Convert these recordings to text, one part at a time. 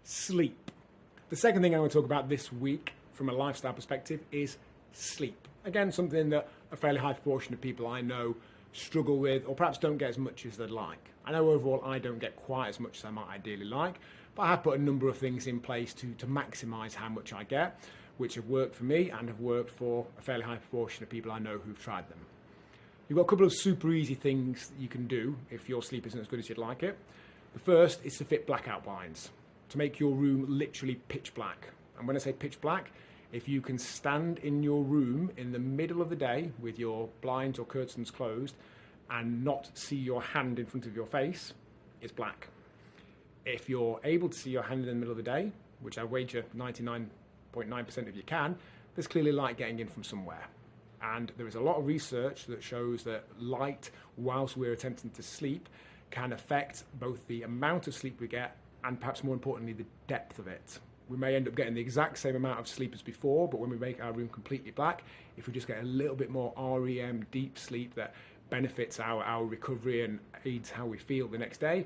Sleep. The second thing I want to talk about this week from a lifestyle perspective is sleep. Again, something that a fairly high proportion of people I know struggle with or perhaps don't get as much as they'd like. I know overall I don't get quite as much as I might ideally like, but I have put a number of things in place to maximise how much I get, which have worked for me and have worked for a fairly high proportion of people I know who've tried them. You've got a couple of super easy things that you can do if your sleep isn't as good as you'd like it. The first is to fit blackout blinds, to make your room literally pitch black. And when I say pitch black, if you can stand in your room in the middle of the day with your blinds or curtains closed and not see your hand in front of your face, it's black. If you're able to see your hand in the middle of the day, which I wager 99.9% of you can, there's clearly light getting in from somewhere. And there is a lot of research that shows that light, whilst we're attempting to sleep, can affect both the amount of sleep we get and perhaps more importantly, the depth of it. We may end up getting the exact same amount of sleep as before, but when we make our room completely black, if we just get a little bit more REM, deep sleep that benefits our recovery and aids how we feel the next day,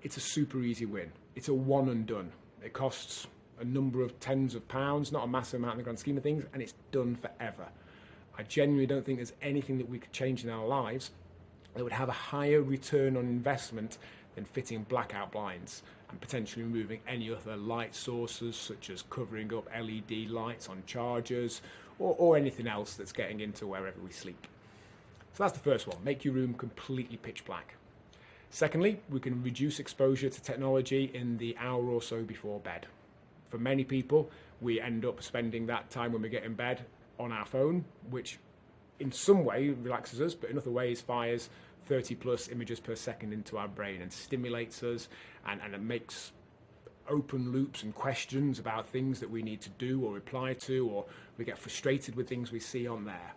it's a super easy win. It's a one and done. It costs a number of tens of pounds, not a massive amount in the grand scheme of things, and it's done forever. I genuinely don't think there's anything that we could change in our lives that would have a higher return on investment than fitting blackout blinds and potentially removing any other light sources such as covering up LED lights on chargers or anything else that's getting into wherever we sleep. So that's the first one, make your room completely pitch black. Secondly, we can reduce exposure to technology in the hour or so before bed. For many people, we end up spending that time when we get in bed on our phone, which in some way relaxes us, but in other ways fires 30 plus images per second into our brain and stimulates us and it makes open loops and questions about things that we need to do or reply to, or we get frustrated with things we see on there.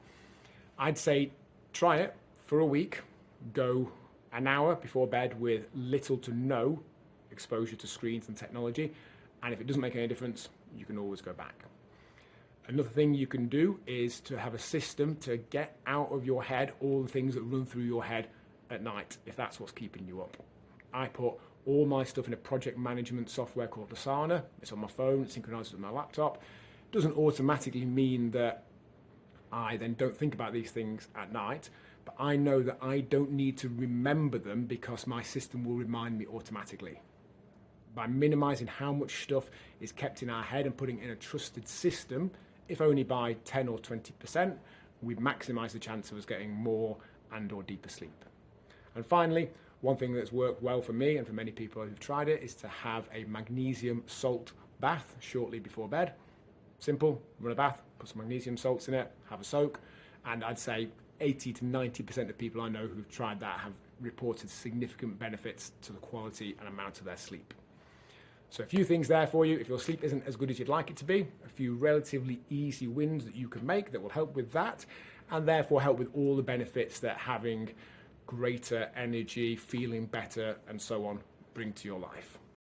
I'd say try it for a week, go an hour before bed with little to no exposure to screens and technology, and if it doesn't make any difference, you can always go back. Another thing you can do is to have a system to get out of your head all the things that run through your head at night, if that's what's keeping you up. I put all my stuff in a project management software called Asana. It's on my phone, it synchronizes with my laptop. It doesn't automatically mean that I then don't think about these things at night, but I know that I don't need to remember them because my system will remind me automatically. By minimizing how much stuff is kept in our head and putting it in a trusted system, if only by 10 or 20%, we maximize the chance of us getting more and or deeper sleep. And finally, one thing that's worked well for me and for many people who've tried it is to have a magnesium salt bath shortly before bed. Simple, run a bath, put some magnesium salts in it, have a soak, and I'd say 80 to 90% of people I know who've tried that have reported significant benefits to the quality and amount of their sleep. So a few things there for you. If your sleep isn't as good as you'd like it to be, a few relatively easy wins that you can make that will help with that, and therefore help with all the benefits that having greater energy, feeling better, and so on bring to your life.